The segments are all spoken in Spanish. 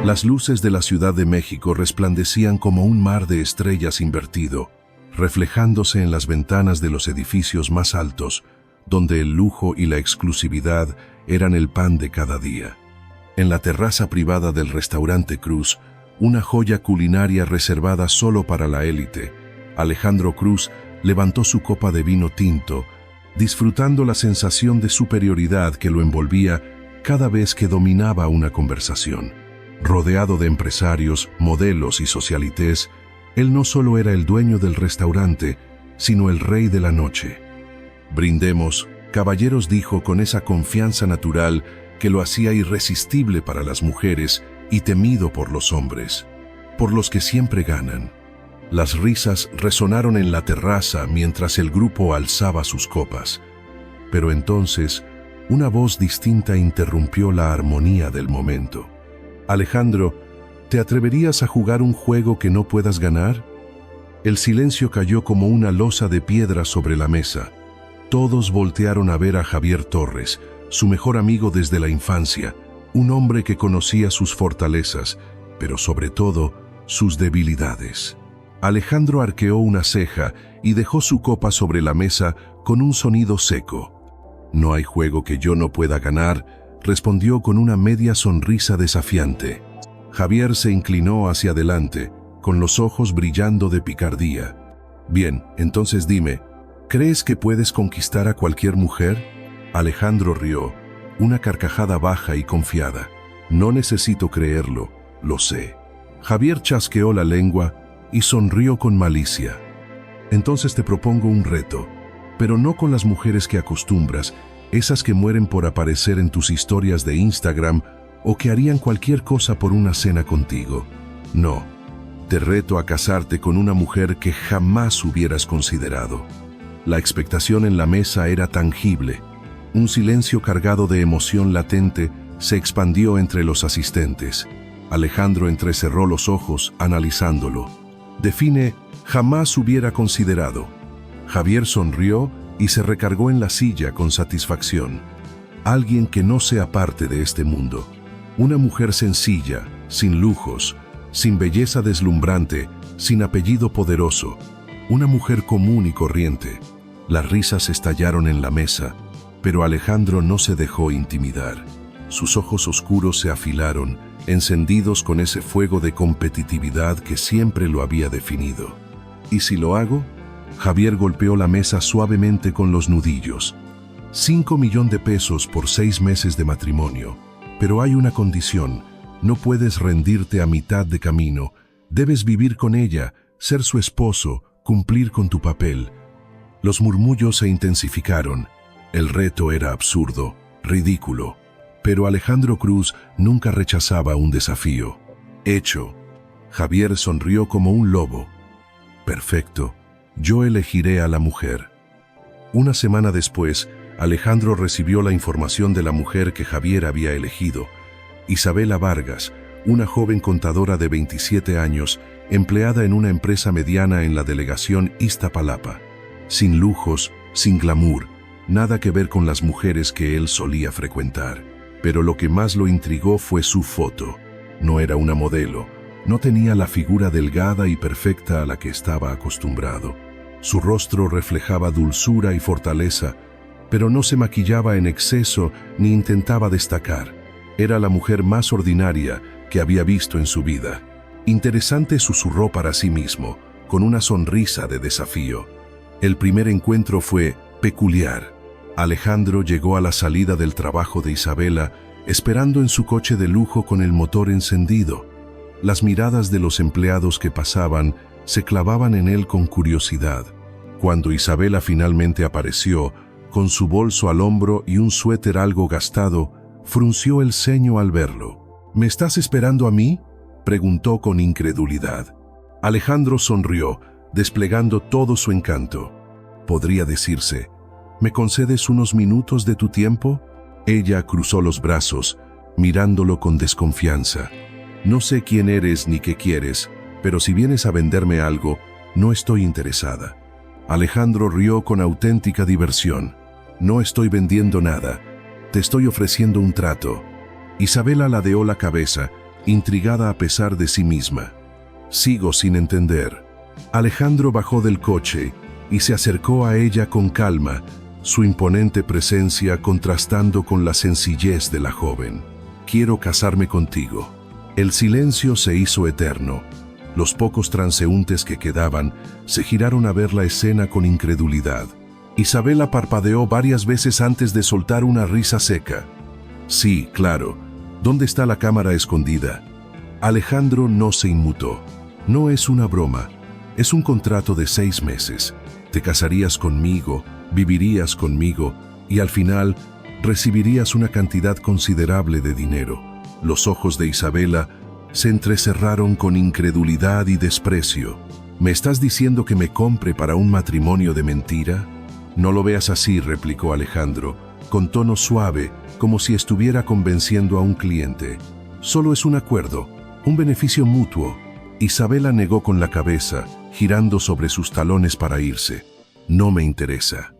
Las luces de la Ciudad de México resplandecían como un mar de estrellas invertido, reflejándose en las ventanas de los edificios más altos, donde el lujo y la exclusividad eran el pan de cada día. En la terraza privada del restaurante Cruz, una joya culinaria reservada solo para la élite, Alejandro Cruz levantó su copa de vino tinto, disfrutando la sensación de superioridad que lo envolvía cada vez que dominaba una conversación. Rodeado de empresarios, modelos y socialites, él no solo era el dueño del restaurante, sino el rey de la noche. «Brindemos», caballeros, dijo con esa confianza natural que lo hacía irresistible para las mujeres y temido por los hombres, por los que siempre ganan. Las risas resonaron en la terraza mientras el grupo alzaba sus copas. Pero entonces, una voz distinta interrumpió la armonía del momento. «Alejandro, ¿te atreverías a jugar un juego que no puedas ganar?» El silencio cayó como una losa de piedra sobre la mesa. Todos voltearon a ver a Javier Torres, su mejor amigo desde la infancia, un hombre que conocía sus fortalezas, pero sobre todo, sus debilidades. Alejandro arqueó una ceja y dejó su copa sobre la mesa con un sonido seco. «No hay juego que yo no pueda ganar», respondió con una media sonrisa desafiante. Javier se inclinó hacia adelante, con los ojos brillando de picardía. «Bien, entonces dime, ¿crees que puedes conquistar a cualquier mujer?» Alejandro rió, una carcajada baja y confiada. «No necesito creerlo, lo sé». Javier chasqueó la lengua y sonrió con malicia. «Entonces te propongo un reto, pero no con las mujeres que acostumbras, esas que mueren por aparecer en tus historias de Instagram o que harían cualquier cosa por una cena contigo. No, te reto a casarte con una mujer que jamás hubieras considerado». La expectación en la mesa era tangible. Un silencio cargado de emoción latente se expandió entre los asistentes. Alejandro entrecerró los ojos, analizándolo. «Define jamás hubiera considerado». Javier sonrió y se recargó en la silla con satisfacción. «Alguien que no sea parte de este mundo. Una mujer sencilla, sin lujos, sin belleza deslumbrante, sin apellido poderoso. Una mujer común y corriente». Las risas estallaron en la mesa, pero Alejandro no se dejó intimidar. Sus ojos oscuros se afilaron, encendidos con ese fuego de competitividad que siempre lo había definido. «¿Y si lo hago?» Javier golpeó la mesa suavemente con los nudillos. «5 millones de pesos por 6 meses de matrimonio. Pero hay una condición. No puedes rendirte a mitad de camino. Debes vivir con ella, ser su esposo, cumplir con tu papel». Los murmullos se intensificaron. El reto era absurdo, ridículo. Pero Alejandro Cruz nunca rechazaba un desafío. «Hecho». Javier sonrió como un lobo. «Perfecto. Yo elegiré a la mujer». Una semana después, Alejandro recibió la información de la mujer que Javier había elegido. Isabela Vargas, una joven contadora de 27 años, empleada en una empresa mediana en la delegación Iztapalapa. Sin lujos, sin glamour, nada que ver con las mujeres que él solía frecuentar. Pero lo que más lo intrigó fue su foto. No era una modelo, no tenía la figura delgada y perfecta a la que estaba acostumbrado. Su rostro reflejaba dulzura y fortaleza, pero no se maquillaba en exceso ni intentaba destacar. Era la mujer más ordinaria que había visto en su vida. «Interesante», susurró para sí mismo, con una sonrisa de desafío. El primer encuentro fue peculiar. Alejandro llegó a la salida del trabajo de Isabela, esperando en su coche de lujo con el motor encendido. Las miradas de los empleados que pasaban se clavaban en él con curiosidad. Cuando Isabela finalmente apareció, con su bolso al hombro y un suéter algo gastado, frunció el ceño al verlo. «¿Me estás esperando a mí?», preguntó con incredulidad. Alejandro sonrió, desplegando todo su encanto. Podría decirse, «¿Me concedes unos minutos de tu tiempo?». Ella cruzó los brazos, mirándolo con desconfianza. «No sé quién eres ni qué quieres, pero si vienes a venderme algo, no estoy interesada». Alejandro rió con auténtica diversión. «No estoy vendiendo nada, te estoy ofreciendo un trato». Isabela ladeó la cabeza, intrigada a pesar de sí misma. Sigo sin entender. Alejandro bajó del coche y se acercó a ella con calma, su imponente presencia contrastando con la sencillez de la joven. Quiero casarme contigo. El silencio se hizo eterno. Los pocos transeúntes que quedaban se giraron a ver la escena con incredulidad. Isabela parpadeó varias veces antes de soltar una risa seca. Sí, claro. ¿Dónde está la cámara escondida? Alejandro no se inmutó. No es una broma. Es un contrato de 6 meses. Te casarías conmigo, vivirías conmigo y al final recibirías una cantidad considerable de dinero. Los ojos de Isabela se entrecerraron con incredulidad y desprecio. ¿Me estás diciendo que me compre para un matrimonio de mentira? No lo veas así, replicó Alejandro, con tono suave, como si estuviera convenciendo a un cliente. Solo es un acuerdo, un beneficio mutuo. Isabela negó con la cabeza, girando sobre sus talones para irse. No me interesa.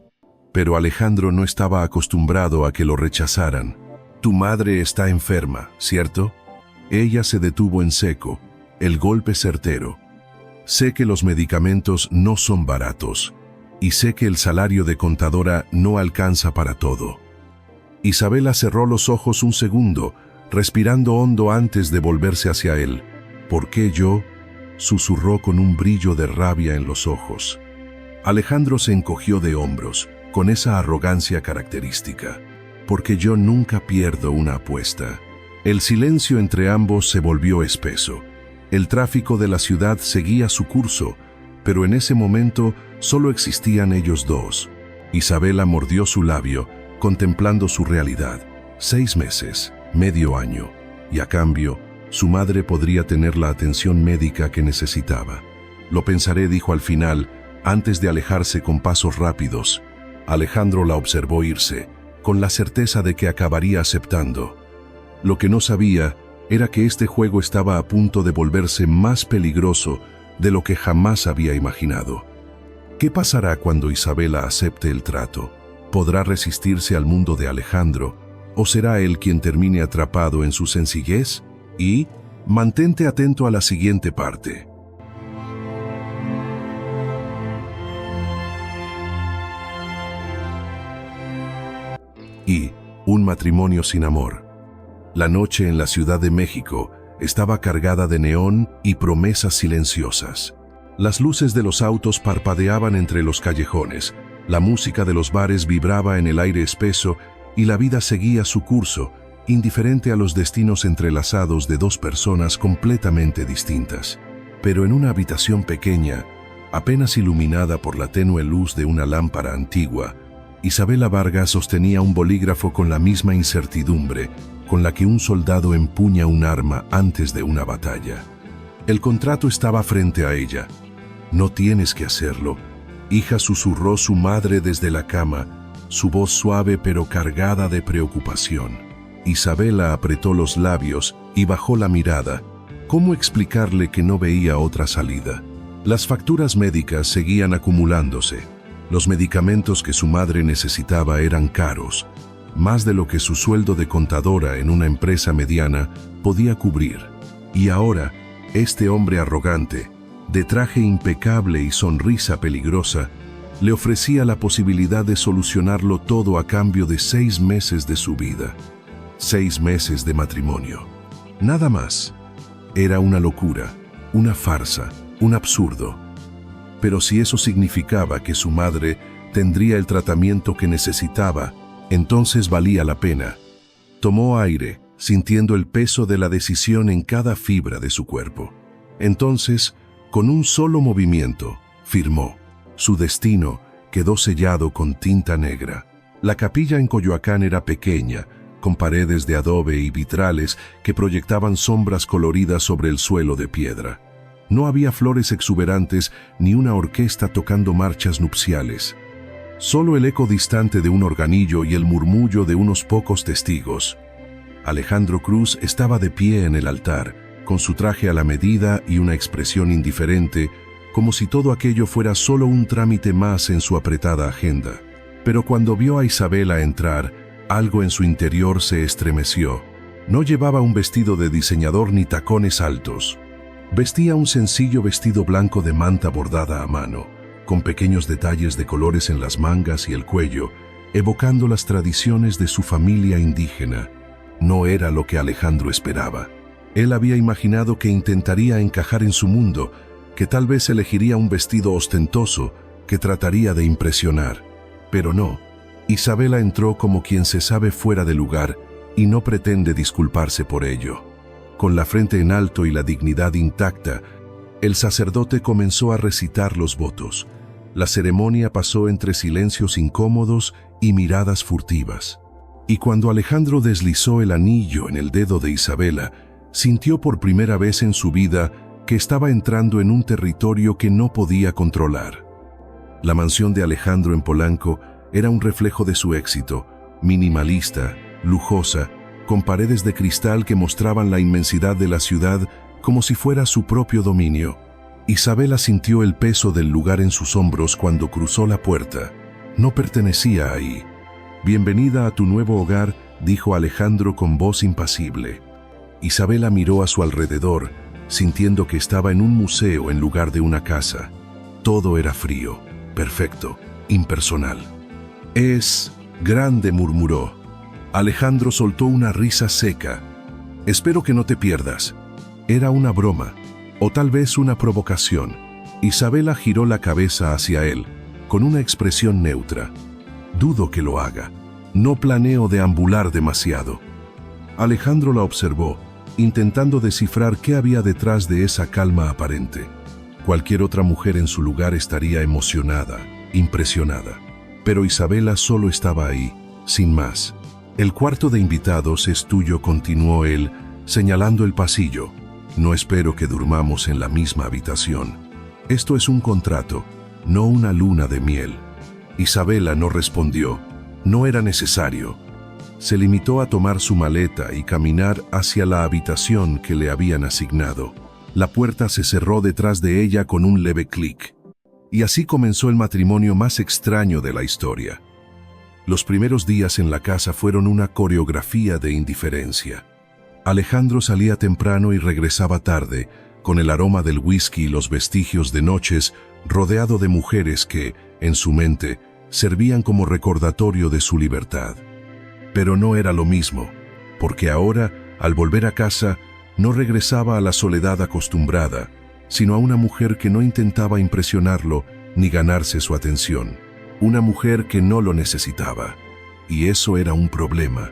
Pero Alejandro no estaba acostumbrado a que lo rechazaran. Tu madre está enferma, ¿cierto? Ella se detuvo en seco, el golpe certero. Sé que los medicamentos no son baratos, y sé que el salario de contadora no alcanza para todo. Isabela cerró los ojos un segundo, respirando hondo antes de volverse hacia él. ¿Por qué yo? Susurró con un brillo de rabia en los ojos. Alejandro se encogió de hombros, con esa arrogancia característica. Porque yo nunca pierdo una apuesta. El silencio entre ambos se volvió espeso. El tráfico de la ciudad seguía su curso, pero en ese momento solo existían ellos dos. Isabela mordió su labio, contemplando su realidad. 6 meses, medio año, y a cambio, su madre podría tener la atención médica que necesitaba. Lo pensaré, dijo al final, antes de alejarse con pasos rápidos. Alejandro la observó irse, con la certeza de que acabaría aceptando. Lo que no sabía era que este juego estaba a punto de volverse más peligroso de lo que jamás había imaginado. ¿Qué pasará cuando Isabela acepte el trato? ¿Podrá resistirse al mundo de Alejandro? ¿O será él quien termine atrapado en su sencillez? Y mantente atento a la siguiente parte. Y un matrimonio sin amor. La noche en la Ciudad de México estaba cargada de neón y promesas silenciosas. Las luces de los autos parpadeaban entre los callejones, la música de los bares vibraba en el aire espeso y la vida seguía su curso, indiferente a los destinos entrelazados de dos personas completamente distintas. Pero en una habitación pequeña, apenas iluminada por la tenue luz de una lámpara antigua, Isabela Vargas sostenía un bolígrafo con la misma incertidumbre con la que un soldado empuña un arma antes de una batalla. El contrato estaba frente a ella. No tienes que hacerlo, hija, susurró su madre desde la cama, su voz suave pero cargada de preocupación. Isabela apretó los labios y bajó la mirada. ¿Cómo explicarle que no veía otra salida? Las facturas médicas seguían acumulándose. Los medicamentos que su madre necesitaba eran caros, más de lo que su sueldo de contadora en una empresa mediana podía cubrir. Y ahora, este hombre arrogante, de traje impecable y sonrisa peligrosa, le ofrecía la posibilidad de solucionarlo todo a cambio de 6 meses de su vida. 6 meses de matrimonio. Nada más. Era una locura, una farsa, un absurdo. Pero si eso significaba que su madre tendría el tratamiento que necesitaba, entonces valía la pena. Tomó aire, sintiendo el peso de la decisión en cada fibra de su cuerpo. Entonces, con un solo movimiento, firmó. Su destino quedó sellado con tinta negra. La capilla en Coyoacán era pequeña, con paredes de adobe y vitrales que proyectaban sombras coloridas sobre el suelo de piedra. No había flores exuberantes ni una orquesta tocando marchas nupciales. Solo el eco distante de un organillo y el murmullo de unos pocos testigos. Alejandro Cruz estaba de pie en el altar, con su traje a la medida y una expresión indiferente, como si todo aquello fuera solo un trámite más en su apretada agenda. Pero cuando vio a Isabela entrar, algo en su interior se estremeció. No llevaba un vestido de diseñador ni tacones altos. Vestía un sencillo vestido blanco de manta bordada a mano, con pequeños detalles de colores en las mangas y el cuello, evocando las tradiciones de su familia indígena. No era lo que Alejandro esperaba. Él había imaginado que intentaría encajar en su mundo, que tal vez elegiría un vestido ostentoso, que trataría de impresionar. Pero no. Isabela entró como quien se sabe fuera de lugar y no pretende disculparse por ello. Con la frente en alto y la dignidad intacta, el sacerdote comenzó a recitar los votos. La ceremonia pasó entre silencios incómodos y miradas furtivas. Y cuando Alejandro deslizó el anillo en el dedo de Isabela, sintió por primera vez en su vida que estaba entrando en un territorio que no podía controlar. La mansión de Alejandro en Polanco era un reflejo de su éxito, minimalista, lujosa, con paredes de cristal que mostraban la inmensidad de la ciudad como si fuera su propio dominio. Isabela sintió el peso del lugar en sus hombros cuando cruzó la puerta. No pertenecía ahí. «Bienvenida a tu nuevo hogar», dijo Alejandro con voz impasible. Isabela miró a su alrededor, sintiendo que estaba en un museo en lugar de una casa. Todo era frío, perfecto, impersonal. «Es grande», murmuró. Alejandro soltó una risa seca. «Espero que no te pierdas». Era una broma, o tal vez una provocación. Isabela giró la cabeza hacia él, con una expresión neutra. «Dudo que lo haga. No planeo deambular demasiado». Alejandro la observó, intentando descifrar qué había detrás de esa calma aparente. Cualquier otra mujer en su lugar estaría emocionada, impresionada. Pero Isabela solo estaba ahí, sin más. «El cuarto de invitados es tuyo», continuó él, señalando el pasillo. «No espero que durmamos en la misma habitación. Esto es un contrato, no una luna de miel». Isabela no respondió. No era necesario. Se limitó a tomar su maleta y caminar hacia la habitación que le habían asignado. La puerta se cerró detrás de ella con un leve clic. Y así comenzó el matrimonio más extraño de la historia. Los primeros días en la casa fueron una coreografía de indiferencia. Alejandro salía temprano y regresaba tarde, con el aroma del whisky y los vestigios de noches, rodeado de mujeres que, en su mente, servían como recordatorio de su libertad. Pero no era lo mismo, porque ahora, al volver a casa, no regresaba a la soledad acostumbrada, sino a una mujer que no intentaba impresionarlo ni ganarse su atención. Una mujer que no lo necesitaba. Y eso era un problema.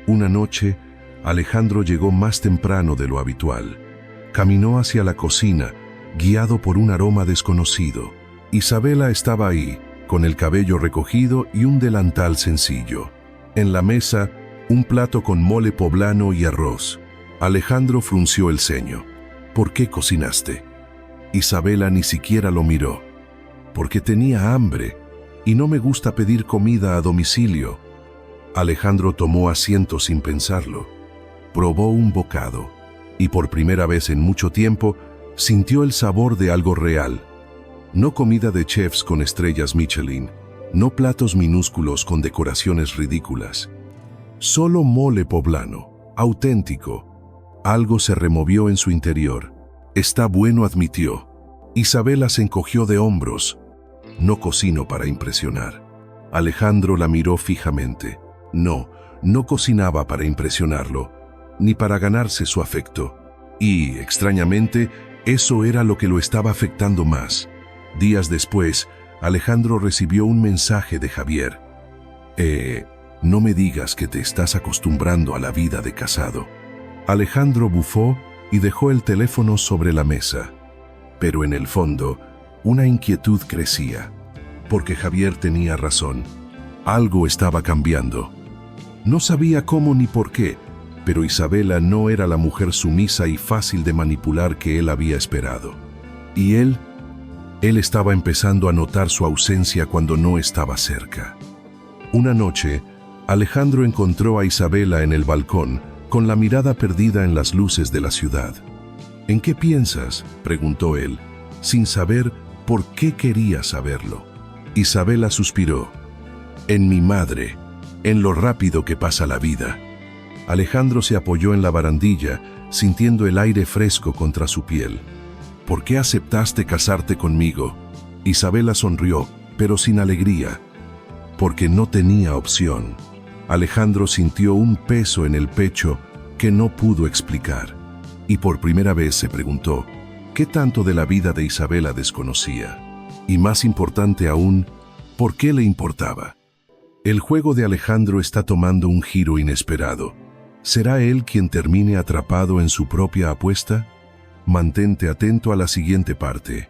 Una noche, Alejandro llegó más temprano de lo habitual. Caminó hacia la cocina, guiado por un aroma desconocido. Isabela estaba ahí, con el cabello recogido y un delantal sencillo. En la mesa, un plato con mole poblano y arroz. Alejandro frunció el ceño. «¿Por qué cocinaste?» Isabela ni siquiera lo miró. «Porque tenía hambre, y no me gusta pedir comida a domicilio». Alejandro tomó asiento sin pensarlo. Probó un bocado, y por primera vez en mucho tiempo, sintió el sabor de algo real. No comida de chefs con estrellas Michelin, no platos minúsculos con decoraciones ridículas. Solo mole poblano, auténtico. Algo se removió en su interior. «Está bueno», admitió. Isabela se encogió de hombros. «No cocino para impresionar». Alejandro la miró fijamente. No cocinaba para impresionarlo, ni para ganarse su afecto. Y, extrañamente, eso era lo que lo estaba afectando más. Días después, Alejandro recibió un mensaje de Javier. No me digas que te estás acostumbrando a la vida de casado». Alejandro bufó y dejó el teléfono sobre la mesa. Pero en el fondo, una inquietud crecía. Porque Javier tenía razón. Algo estaba cambiando. No sabía cómo ni por qué, pero Isabela no era la mujer sumisa y fácil de manipular que él había esperado. Y él estaba empezando a notar su ausencia cuando no estaba cerca. Una noche, Alejandro encontró a Isabela en el balcón, con la mirada perdida en las luces de la ciudad. «¿En qué piensas?», preguntó él, sin saber por qué quería saberlo. Isabela suspiró. «En mi madre, en lo rápido que pasa la vida». Alejandro se apoyó en la barandilla, sintiendo el aire fresco contra su piel. ¿Por qué aceptaste casarte conmigo? Isabela sonrió, pero sin alegría. Porque no tenía opción. Alejandro sintió un peso en el pecho que no pudo explicar. Y por primera vez se preguntó, ¿qué tanto de la vida de Isabela desconocía? Y más importante aún, ¿por qué le importaba? El juego de Alejandro está tomando un giro inesperado. ¿Será él quien termine atrapado en su propia apuesta? Mantente atento a la siguiente parte.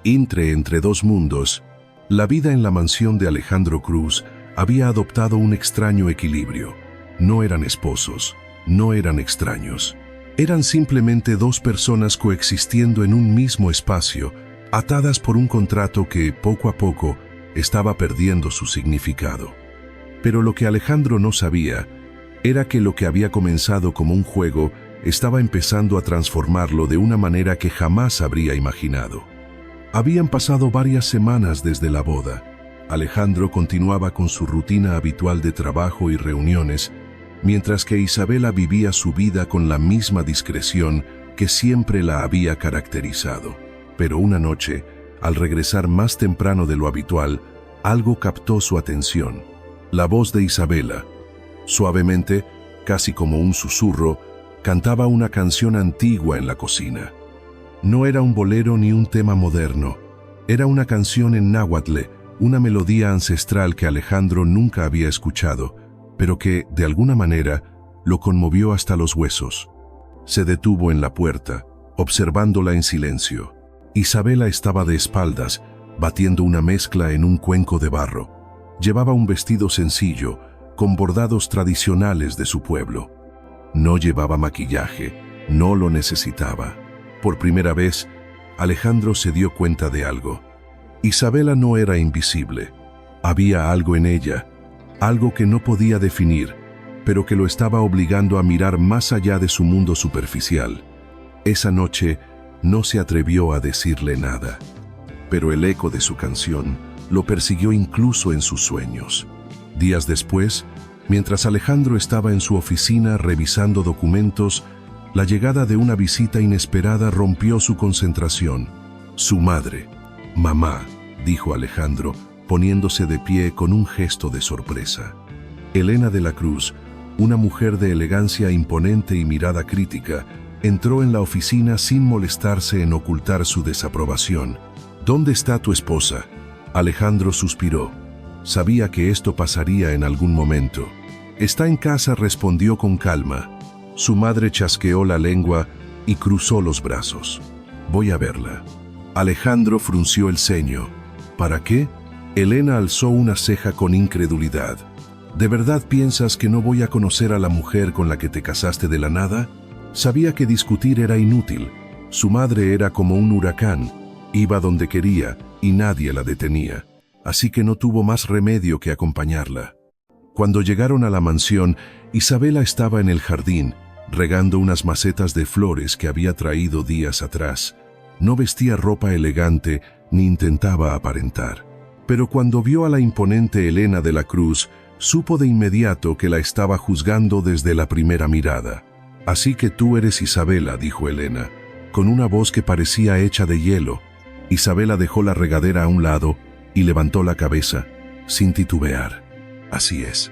Entre dos mundos, la vida en la mansión de Alejandro Cruz había adoptado un extraño equilibrio. No eran esposos, no eran extraños. Eran simplemente dos personas coexistiendo en un mismo espacio, atadas por un contrato que, poco a poco, estaba perdiendo su significado. Pero lo que Alejandro no sabía era que lo que había comenzado como un juego estaba empezando a transformarlo de una manera que jamás habría imaginado. Habían pasado varias semanas desde la boda. Alejandro continuaba con su rutina habitual de trabajo y reuniones, mientras que Isabela vivía su vida con la misma discreción que siempre la había caracterizado. Pero una noche, al regresar más temprano de lo habitual, algo captó su atención. La voz de Isabela, suavemente, casi como un susurro, cantaba una canción antigua en la cocina. No era un bolero ni un tema moderno. Era una canción en náhuatl, una melodía ancestral que Alejandro nunca había escuchado, pero que, de alguna manera, lo conmovió hasta los huesos. Se detuvo en la puerta, observándola en silencio. Isabela estaba de espaldas, batiendo una mezcla en un cuenco de barro. Llevaba un vestido sencillo, con bordados tradicionales de su pueblo. No llevaba maquillaje, no lo necesitaba. Por primera vez, Alejandro se dio cuenta de algo. Isabela no era invisible. Había algo en ella, algo que no podía definir, pero que lo estaba obligando a mirar más allá de su mundo superficial. Esa noche no se atrevió a decirle nada, pero el eco de su canción lo persiguió incluso en sus sueños. Días después, mientras Alejandro estaba en su oficina revisando documentos, la llegada de una visita inesperada rompió su concentración. Su madre. «Mamá», dijo Alejandro, poniéndose de pie con un gesto de sorpresa. Elena de la Cruz, una mujer de elegancia imponente y mirada crítica, entró en la oficina sin molestarse en ocultar su desaprobación. «¿Dónde está tu esposa?». Alejandro suspiró. Sabía que esto pasaría en algún momento. «Está en casa», respondió con calma. Su madre chasqueó la lengua y cruzó los brazos. «Voy a verla». Alejandro frunció el ceño. «¿Para qué?». Elena alzó una ceja con incredulidad. «¿De verdad piensas que no voy a conocer a la mujer con la que te casaste de la nada?». Sabía que discutir era inútil. Su madre era como un huracán. Iba donde quería y nadie la detenía. Así que no tuvo más remedio que acompañarla. Cuando llegaron a la mansión, Isabela estaba en el jardín, regando unas macetas de flores que había traído días atrás. No vestía ropa elegante ni intentaba aparentar. Pero cuando vio a la imponente Elena de la Cruz, supo de inmediato que la estaba juzgando desde la primera mirada. «Así que tú eres Isabela», dijo Elena, con una voz que parecía hecha de hielo. Isabela dejó la regadera a un lado y levantó la cabeza, sin titubear. «Así es».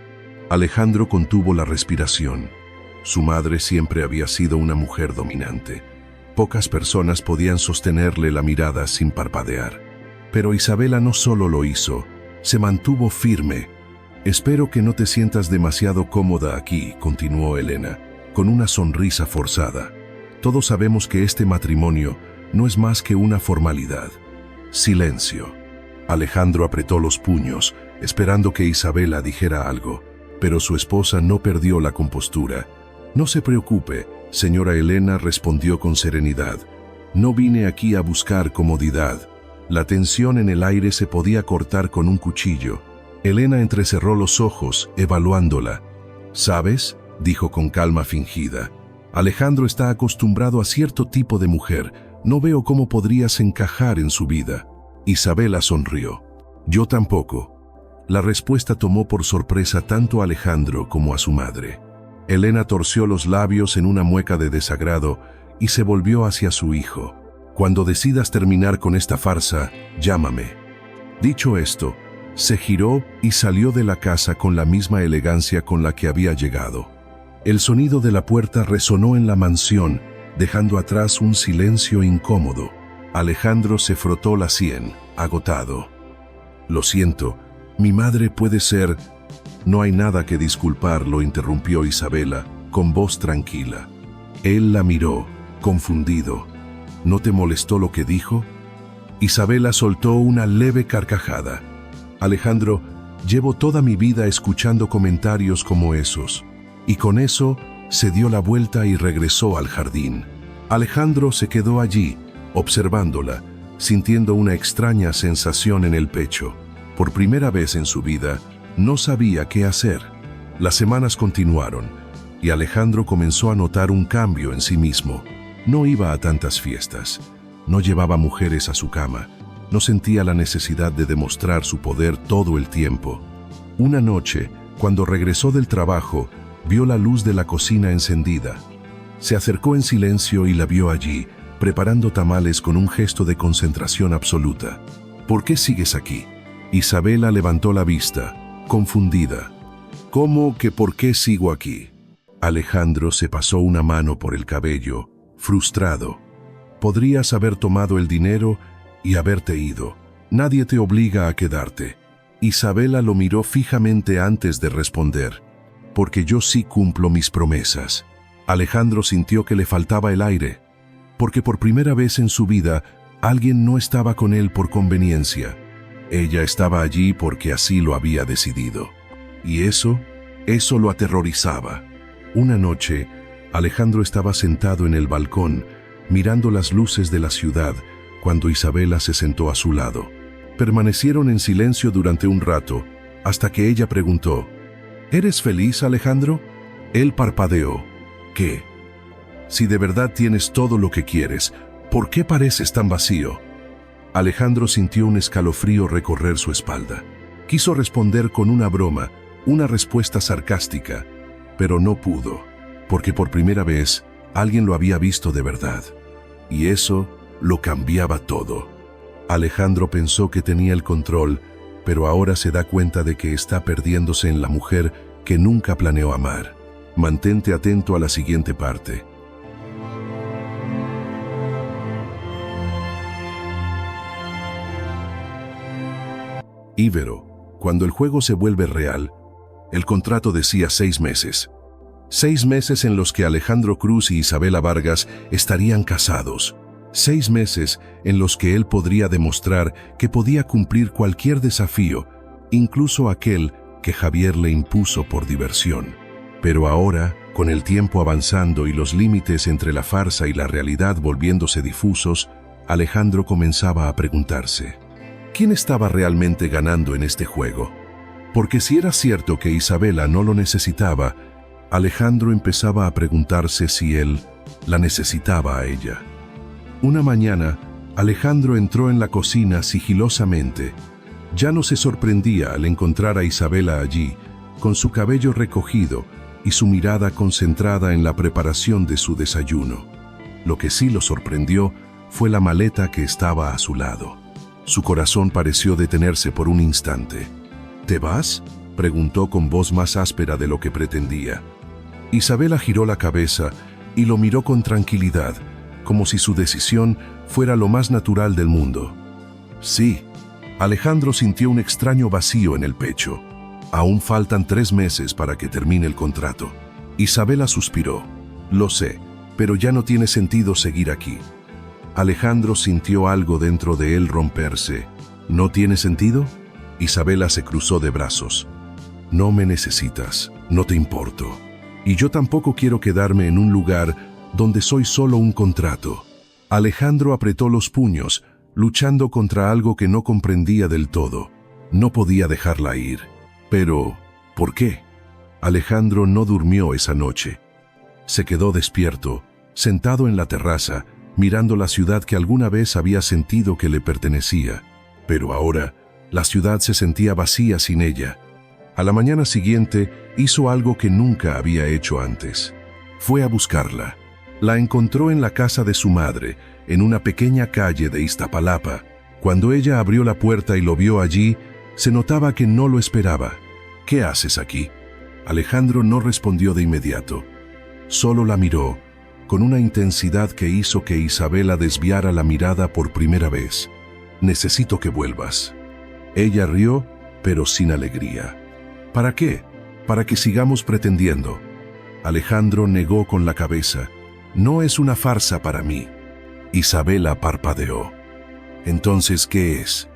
Alejandro contuvo la respiración. Su madre siempre había sido una mujer dominante. Pocas personas podían sostenerle la mirada sin parpadear. Pero Isabela no solo lo hizo, se mantuvo firme. «Espero que no te sientas demasiado cómoda aquí», continuó Elena, con una sonrisa forzada. «Todos sabemos que este matrimonio no es más que una formalidad». Silencio. Alejandro apretó los puños, esperando que Isabela dijera algo, pero su esposa no perdió la compostura. «No se preocupe, señora Elena», respondió con serenidad. «No vine aquí a buscar comodidad». La tensión en el aire se podía cortar con un cuchillo. Elena entrecerró los ojos, evaluándola. «¿Sabes?», dijo con calma fingida. «Alejandro está acostumbrado a cierto tipo de mujer. No veo cómo podrías encajar en su vida». Isabela sonrió. Yo tampoco. La respuesta tomó por sorpresa tanto a Alejandro como a su madre. Elena torció los labios en una mueca de desagrado y se volvió hacia su hijo. Cuando decidas terminar con esta farsa, llámame. Dicho esto, se giró y salió de la casa con la misma elegancia con la que había llegado. El sonido de la puerta resonó en la mansión, dejando atrás un silencio incómodo. Alejandro se frotó la sien, agotado. Lo siento, mi madre puede ser... No hay nada que disculpar, lo interrumpió Isabela, con voz tranquila. Él la miró, confundido. ¿No te molestó lo que dijo? Isabela soltó una leve carcajada. Alejandro, llevo toda mi vida escuchando comentarios como esos. Y con eso se dio la vuelta y regresó al jardín. Alejandro se quedó allí, observándola, sintiendo una extraña sensación en el pecho. Por primera vez en su vida, no sabía qué hacer. Las semanas continuaron, y Alejandro comenzó a notar un cambio en sí mismo. No iba a tantas fiestas, no llevaba mujeres a su cama, no sentía la necesidad de demostrar su poder todo el tiempo. Una noche, cuando regresó del trabajo, vio la luz de la cocina encendida. Se acercó en silencio y la vio allí, preparando tamales con un gesto de concentración absoluta. ¿Por qué sigues aquí? Isabela levantó la vista, confundida. ¿Cómo que por qué sigo aquí? Alejandro se pasó una mano por el cabello, frustrado. Podrías haber tomado el dinero y haberte ido. Nadie te obliga a quedarte. Isabela lo miró fijamente antes de responder. Porque yo sí cumplo mis promesas. Alejandro sintió que le faltaba el aire. Porque por primera vez en su vida, alguien no estaba con él por conveniencia. Ella estaba allí porque así lo había decidido. Y eso lo aterrorizaba. Una noche, Alejandro estaba sentado en el balcón, mirando las luces de la ciudad, cuando Isabela se sentó a su lado. Permanecieron en silencio durante un rato, hasta que ella preguntó, ¿eres feliz, Alejandro? Él parpadeó. ¿Qué? Si de verdad tienes todo lo que quieres, ¿por qué pareces tan vacío? Alejandro sintió un escalofrío recorrer su espalda. Quiso responder con una broma, una respuesta sarcástica, pero no pudo, porque por primera vez alguien lo había visto de verdad. Y eso lo cambiaba todo. Alejandro pensó que tenía el control, pero ahora se da cuenta de que está perdiéndose en la mujer que nunca planeó amar. Mantente atento a la siguiente parte. Ibero, cuando el juego se vuelve real, el contrato decía 6 meses. 6 meses en los que Alejandro Cruz y Isabela Vargas estarían casados. 6 meses en los que él podría demostrar que podía cumplir cualquier desafío, incluso aquel que Javier le impuso por diversión. Pero ahora, con el tiempo avanzando y los límites entre la farsa y la realidad volviéndose difusos, Alejandro comenzaba a preguntarse, ¿quién estaba realmente ganando en este juego? Porque si era cierto que Isabela no lo necesitaba, Alejandro empezaba a preguntarse si él la necesitaba a ella. Una mañana, Alejandro entró en la cocina sigilosamente. Ya no se sorprendía al encontrar a Isabela allí, con su cabello recogido y su mirada concentrada en la preparación de su desayuno. Lo que sí lo sorprendió fue la maleta que estaba a su lado. Su corazón pareció detenerse por un instante. ¿Te vas?, preguntó con voz más áspera de lo que pretendía. Isabela giró la cabeza y lo miró con tranquilidad, como si su decisión fuera lo más natural del mundo. Sí. Alejandro sintió un extraño vacío en el pecho. Aún faltan 3 meses para que termine el contrato. Isabela suspiró. Lo sé, pero ya no tiene sentido seguir aquí. Alejandro sintió algo dentro de él romperse. ¿No tiene sentido? Isabela se cruzó de brazos. No me necesitas, no te importo. Y yo tampoco quiero quedarme en un lugar donde soy solo un contrato. Alejandro apretó los puños, luchando contra algo que no comprendía del todo. No podía dejarla ir. Pero, ¿por qué? Alejandro no durmió esa noche. Se quedó despierto, sentado en la terraza, mirando la ciudad que alguna vez había sentido que le pertenecía. Pero ahora, la ciudad se sentía vacía sin ella. A la mañana siguiente, hizo algo que nunca había hecho antes. Fue a buscarla. La encontró en la casa de su madre, en una pequeña calle de Iztapalapa. Cuando ella abrió la puerta y lo vio allí, se notaba que no lo esperaba. «¿Qué haces aquí?». Alejandro no respondió de inmediato. Solo la miró, con una intensidad que hizo que Isabela desviara la mirada por primera vez. «Necesito que vuelvas». Ella rió, pero sin alegría. «¿Para qué? Para que sigamos pretendiendo». Alejandro negó con la cabeza. «No es una farsa para mí». Isabela parpadeó. «Entonces, ¿qué es?».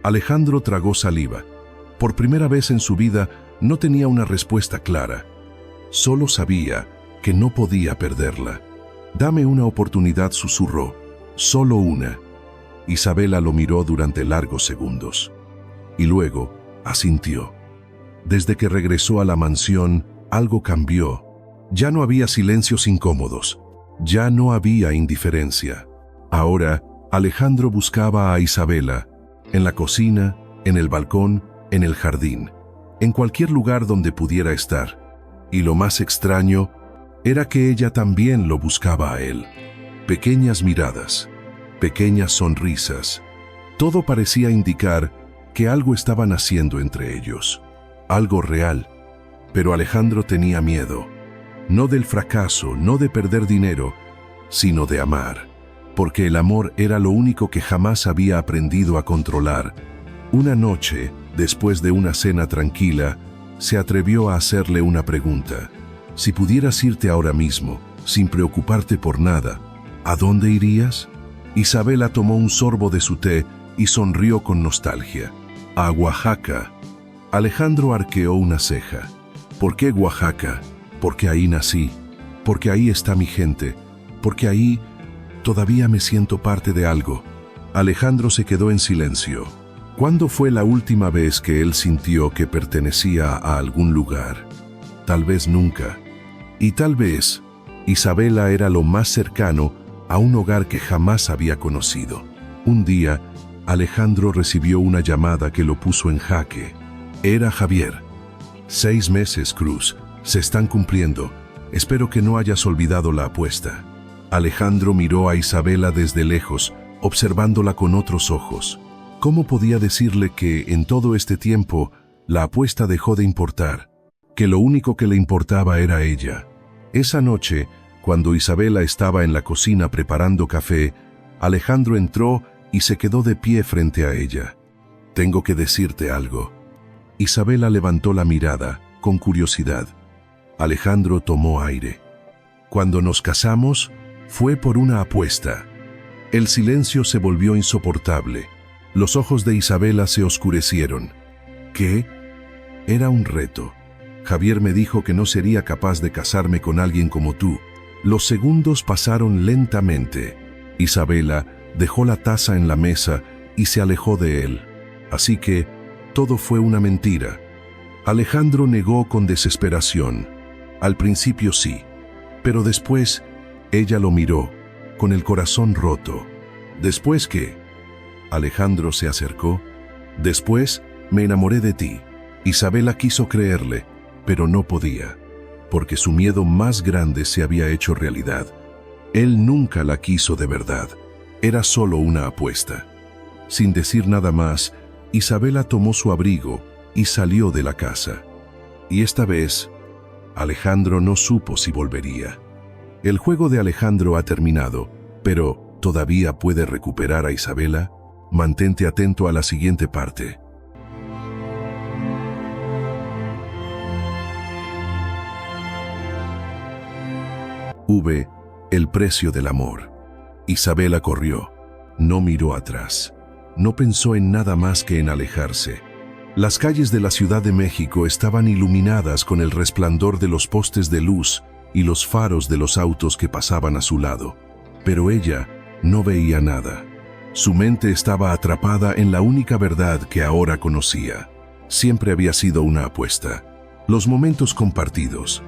Alejandro tragó saliva. Por primera vez en su vida no tenía una respuesta clara. Solo sabía que no podía perderla. «Dame una oportunidad», susurró. «Solo una». Isabela lo miró durante largos segundos. Y luego asintió. Desde que regresó a la mansión, algo cambió. Ya no había silencios incómodos. Ya no había indiferencia. Ahora, Alejandro buscaba a Isabela, en la cocina, en el balcón, en el jardín, en cualquier lugar donde pudiera estar. Y lo más extraño era que ella también lo buscaba a él. Pequeñas miradas, pequeñas sonrisas. Todo parecía indicar que algo estaban haciendo entre ellos. Algo real. Pero Alejandro tenía miedo. No del fracaso, no de perder dinero, sino de amar. Porque el amor era lo único que jamás había aprendido a controlar. Una noche, después de una cena tranquila, se atrevió a hacerle una pregunta. «Si pudieras irte ahora mismo, sin preocuparte por nada, ¿a dónde irías?». Isabela tomó un sorbo de su té y sonrió con nostalgia. «A Oaxaca». Alejandro arqueó una ceja. «¿Por qué Oaxaca?». «Porque ahí nací, porque ahí está mi gente, porque ahí todavía me siento parte de algo». Alejandro se quedó en silencio. ¿Cuándo fue la última vez que él sintió que pertenecía a algún lugar? Tal vez nunca. Y tal vez Isabela era lo más cercano a un hogar que jamás había conocido. Un día, Alejandro recibió una llamada que lo puso en jaque. Era Javier. «6 meses, Cruz. Se están cumpliendo. Espero que no hayas olvidado la apuesta». Alejandro miró a Isabela desde lejos, observándola con otros ojos. ¿Cómo podía decirle que, en todo este tiempo, la apuesta dejó de importar? Que lo único que le importaba era ella. Esa noche, cuando Isabela estaba en la cocina preparando café, Alejandro entró y se quedó de pie frente a ella. «Tengo que decirte algo». Isabela levantó la mirada, con curiosidad. Alejandro tomó aire. «Cuando nos casamos, fue por una apuesta». El silencio se volvió insoportable. Los ojos de Isabela se oscurecieron. ¿Qué? Era un reto. Javier me dijo que no sería capaz de casarme con alguien como tú. Los segundos pasaron lentamente. Isabela dejó la taza en la mesa y se alejó de él. Así que todo fue una mentira. Alejandro negó con desesperación. Al principio sí, pero después ella lo miró, con el corazón roto. ¿Después qué? Alejandro se acercó. «Después me enamoré de ti». Isabela quiso creerle, pero no podía, porque su miedo más grande se había hecho realidad. Él nunca la quiso de verdad. Era solo una apuesta. Sin decir nada más, Isabela tomó su abrigo y salió de la casa. Y esta vez, Alejandro no supo si volvería. El juego de Alejandro ha terminado, pero ¿todavía puede recuperar a Isabela? Mantente atento a la siguiente parte. El precio del amor. Isabela corrió. No miró atrás. No pensó en nada más que en alejarse. Las calles de la Ciudad de México estaban iluminadas con el resplandor de los postes de luz y los faros de los autos que pasaban a su lado. Pero ella no veía nada. Su mente estaba atrapada en la única verdad que ahora conocía. Siempre había sido una apuesta. Los momentos compartidos,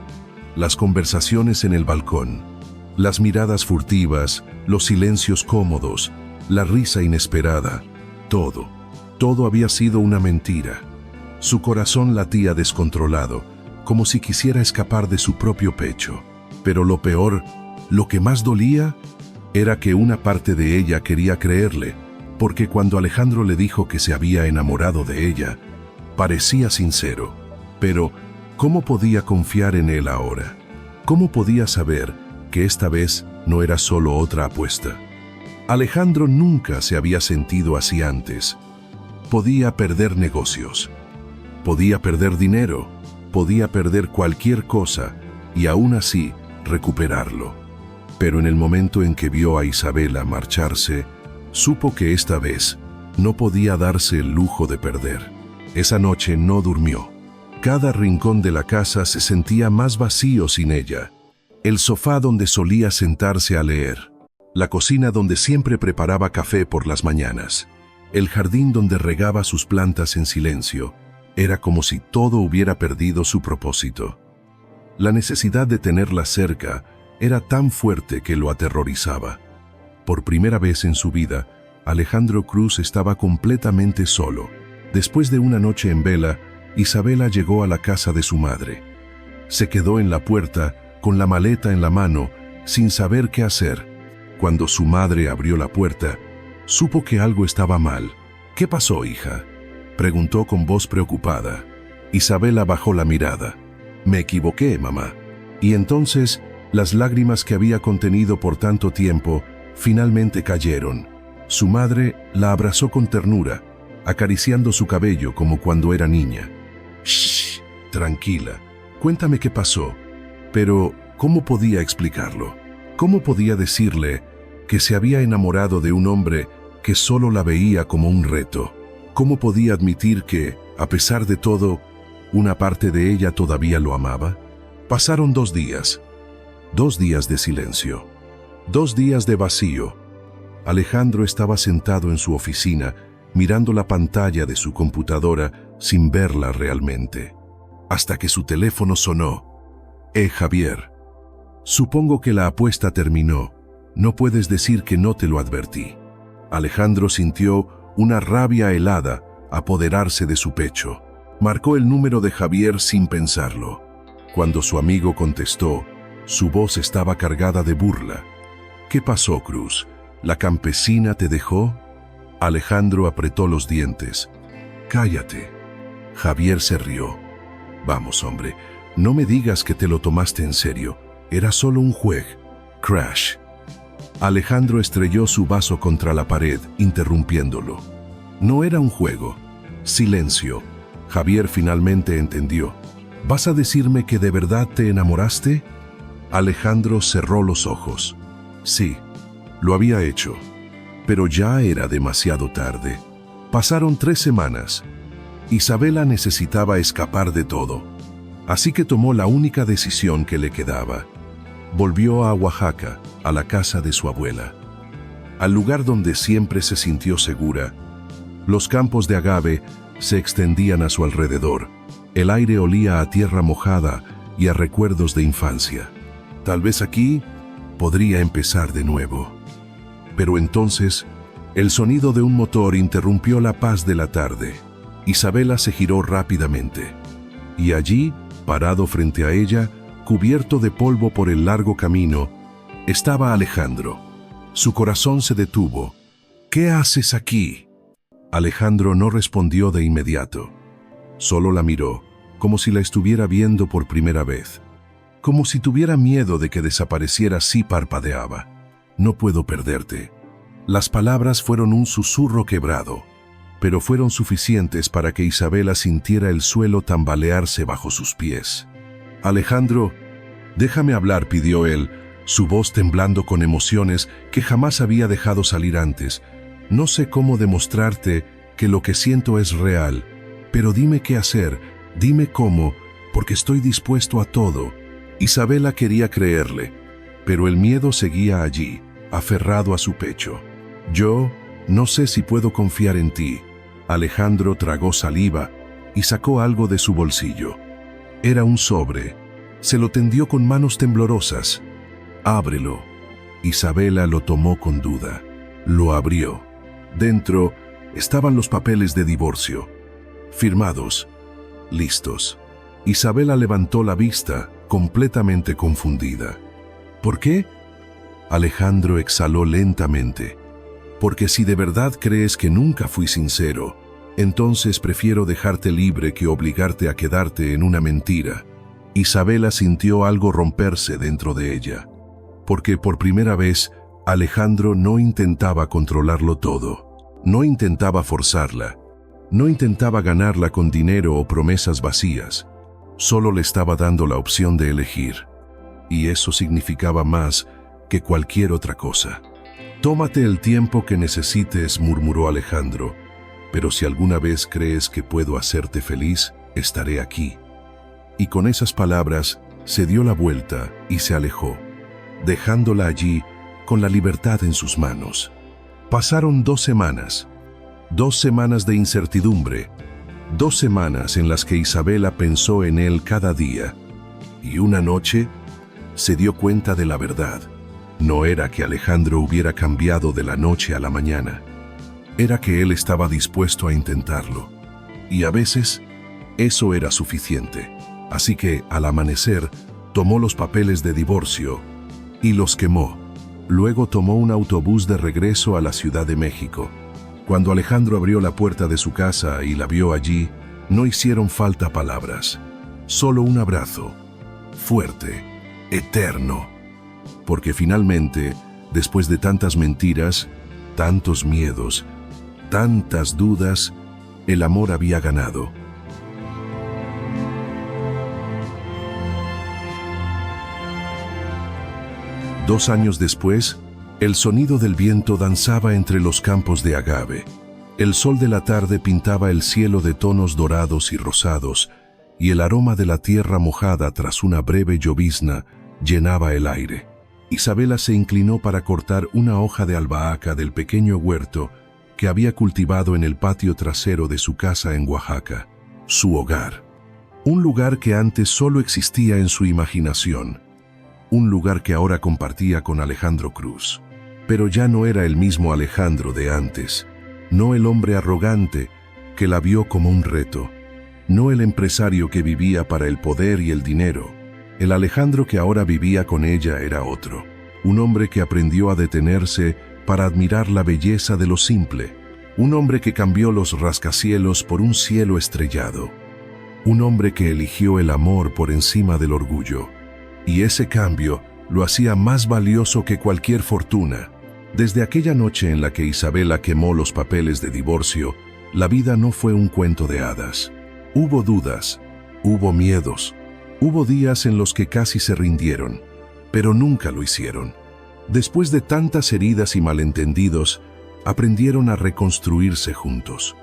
las conversaciones en el balcón, las miradas furtivas, los silencios cómodos, la risa inesperada, todo Todo había sido una mentira. Su corazón latía descontrolado, como si quisiera escapar de su propio pecho. Pero lo peor, lo que más dolía, era que una parte de ella quería creerle, porque cuando Alejandro le dijo que se había enamorado de ella, parecía sincero. Pero, ¿cómo podía confiar en él ahora? ¿Cómo podía saber que esta vez no era solo otra apuesta? Alejandro nunca se había sentido así antes. Podía perder negocios, podía perder dinero, podía perder cualquier cosa y aún así recuperarlo. Pero en el momento en que vio a Isabela marcharse, supo que esta vez no podía darse el lujo de perder. Esa noche no durmió. Cada rincón de la casa se sentía más vacío sin ella. El sofá donde solía sentarse a leer, la cocina donde siempre preparaba café por las mañanas, el jardín donde regaba sus plantas en silencio, era como si todo hubiera perdido su propósito. La necesidad de tenerla cerca era tan fuerte que lo aterrorizaba. Por primera vez en su vida, Alejandro Cruz estaba completamente solo. Después de una noche en vela, Isabela llegó a la casa de su madre. Se quedó en la puerta, con la maleta en la mano, sin saber qué hacer. Cuando su madre abrió la puerta, supo que algo estaba mal. «¿Qué pasó, hija?», preguntó con voz preocupada. Isabela bajó la mirada. «Me equivoqué, mamá». Y entonces, las lágrimas que había contenido por tanto tiempo, finalmente cayeron. Su madre la abrazó con ternura, acariciando su cabello como cuando era niña. «Shh, tranquila, cuéntame qué pasó». Pero, ¿cómo podía explicarlo? ¿Cómo podía decirle que se había enamorado de un hombre que solo la veía como un reto? ¿Cómo podía admitir que, a pesar de todo, una parte de ella todavía lo amaba? Pasaron 2 días. 2 días de silencio. 2 días de vacío. Alejandro estaba sentado en su oficina, mirando la pantalla de su computadora sin verla realmente. Hasta que su teléfono sonó. Javier. Supongo que la apuesta terminó. No puedes decir que no te lo advertí». Alejandro sintió una rabia helada apoderarse de su pecho. Marcó el número de Javier sin pensarlo. Cuando su amigo contestó, su voz estaba cargada de burla. «¿Qué pasó, Cruz? ¿La campesina te dejó?». Alejandro apretó los dientes. «Cállate». Javier se rió. «Vamos, hombre, no me digas que te lo tomaste en serio. Era solo un juego». Crash. Alejandro estrelló su vaso contra la pared, interrumpiéndolo. No era un juego. Silencio. Javier finalmente entendió. «¿Vas a decirme que de verdad te enamoraste?». Alejandro cerró los ojos. Sí, lo había hecho. Pero ya era demasiado tarde. Pasaron 3 semanas. Isabela necesitaba escapar de todo. Así que tomó la única decisión que le quedaba. Volvió a Oaxaca, a la casa de su abuela. Al lugar donde siempre se sintió segura. Los campos de agave se extendían a su alrededor. El aire olía a tierra mojada y a recuerdos de infancia. Tal vez aquí podría empezar de nuevo. Pero entonces, el sonido de un motor interrumpió la paz de la tarde. Isabela se giró rápidamente. Y allí, parado frente a ella, cubierto de polvo por el largo camino, estaba Alejandro. Su corazón se detuvo. «¿Qué haces aquí?». Alejandro no respondió de inmediato. Solo la miró, como si la estuviera viendo por primera vez. Como si tuviera miedo de que desapareciera si parpadeaba. «No puedo perderte». Las palabras fueron un susurro quebrado, pero fueron suficientes para que Isabela sintiera el suelo tambalearse bajo sus pies. «Alejandro, déjame hablar», pidió él, su voz temblando con emociones que jamás había dejado salir antes. «No sé cómo demostrarte que lo que siento es real, pero dime qué hacer, dime cómo, porque estoy dispuesto a todo». Isabela quería creerle, pero el miedo seguía allí, aferrado a su pecho. «Yo no sé si puedo confiar en ti». Alejandro tragó saliva y sacó algo de su bolsillo. Era un sobre. Se lo tendió con manos temblorosas. «Ábrelo». Isabela lo tomó con duda. Lo abrió. Dentro estaban los papeles de divorcio, firmados, listos. Isabela levantó la vista, completamente confundida. ¿Por qué? Alejandro exhaló lentamente. Porque si de verdad crees que nunca fui sincero, entonces prefiero dejarte libre que obligarte a quedarte en una mentira. Isabela sintió algo romperse dentro de ella, porque por primera vez Alejandro no intentaba controlarlo todo, no intentaba forzarla, no intentaba ganarla con dinero o promesas vacías, solo le estaba dando la opción de elegir, y eso significaba más que cualquier otra cosa. «Tómate el tiempo que necesites», murmuró Alejandro, «pero si alguna vez crees que puedo hacerte feliz, estaré aquí». Y con esas palabras se dio la vuelta y se alejó, dejándola allí con la libertad en sus manos. Pasaron 2 semanas, 2 semanas de incertidumbre, 2 semanas en las que Isabela pensó en él cada día, y una noche se dio cuenta de la verdad. No era que Alejandro hubiera cambiado de la noche a la mañana, era que él estaba dispuesto a intentarlo, y a veces eso era suficiente. Así que, al amanecer, tomó los papeles de divorcio y los quemó. Luego tomó un autobús de regreso a la Ciudad de México. Cuando Alejandro abrió la puerta de su casa y la vio allí, no hicieron falta palabras, solo un abrazo, fuerte, eterno. Porque finalmente, después de tantas mentiras, tantos miedos, tantas dudas, el amor había ganado. Dos años después, el sonido del viento danzaba entre los campos de agave. El sol de la tarde pintaba el cielo de tonos dorados y rosados, y el aroma de la tierra mojada tras una breve llovizna llenaba el aire. Isabela se inclinó para cortar una hoja de albahaca del pequeño huerto que había cultivado en el patio trasero de su casa en Oaxaca, su hogar. Un lugar que antes solo existía en su imaginación. Un lugar que ahora compartía con Alejandro Cruz. Pero ya no era el mismo Alejandro de antes, no el hombre arrogante que la vio como un reto, no el empresario que vivía para el poder y el dinero. El Alejandro que ahora vivía con ella era otro, un hombre que aprendió a detenerse para admirar la belleza de lo simple, un hombre que cambió los rascacielos por un cielo estrellado, un hombre que eligió el amor por encima del orgullo. Y ese cambio lo hacía más valioso que cualquier fortuna. Desde aquella noche en la que Isabela quemó los papeles de divorcio, la vida no fue un cuento de hadas. Hubo dudas, hubo miedos, hubo días en los que casi se rindieron, pero nunca lo hicieron. Después de tantas heridas y malentendidos, aprendieron a reconstruirse juntos.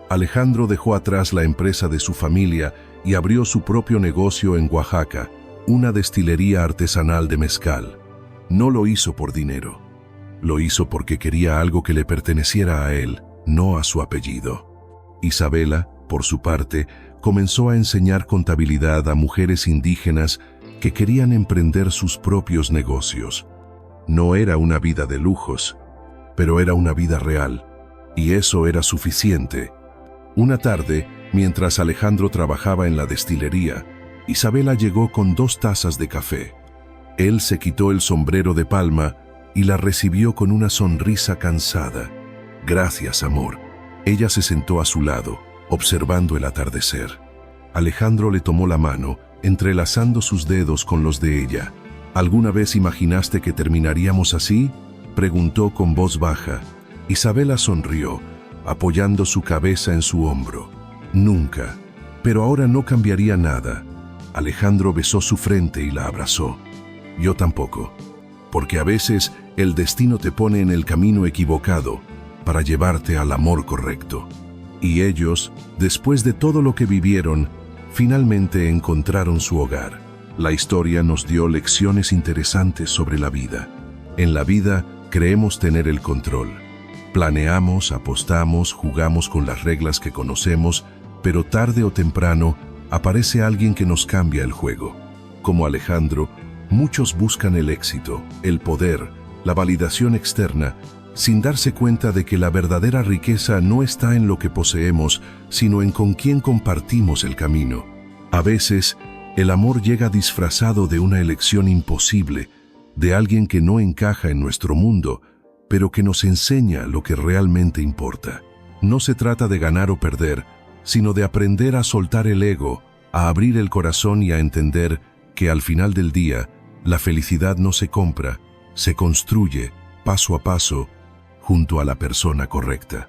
Alejandro dejó atrás la empresa de su familia y abrió su propio negocio en Oaxaca, una destilería artesanal de mezcal. No lo hizo por dinero. Lo hizo porque quería algo que le perteneciera a él, no a su apellido. Isabela, por su parte, comenzó a enseñar contabilidad a mujeres indígenas que querían emprender sus propios negocios. No era una vida de lujos, pero era una vida real, y eso era suficiente. Una tarde, mientras Alejandro trabajaba en la destilería, Isabela llegó con 2 tazas de café. Él se quitó el sombrero de palma y la recibió con una sonrisa cansada. «Gracias, amor». Ella se sentó a su lado, observando el atardecer. Alejandro le tomó la mano, entrelazando sus dedos con los de ella. «¿Alguna vez imaginaste que terminaríamos así?», preguntó con voz baja. Isabela sonrió, apoyando su cabeza en su hombro. «Nunca. Pero ahora no cambiaría nada». Alejandro besó su frente y la abrazó. «Yo tampoco, porque a veces el destino te pone en el camino equivocado para llevarte al amor correcto». Y ellos, después de todo lo que vivieron, finalmente encontraron su hogar. La historia nos dio lecciones interesantes sobre la vida. En la vida creemos tener el control. Planeamos, apostamos, jugamos con las reglas que conocemos, pero tarde o temprano aparece alguien que nos cambia el juego. Como Alejandro, muchos buscan el éxito, el poder, la validación externa, sin darse cuenta de que la verdadera riqueza no está en lo que poseemos, sino en con quién compartimos el camino. A veces, el amor llega disfrazado de una elección imposible, de alguien que no encaja en nuestro mundo, pero que nos enseña lo que realmente importa. No se trata de ganar o perder, sino de aprender a soltar el ego, a abrir el corazón y a entender que al final del día, la felicidad no se compra, se construye paso a paso junto a la persona correcta.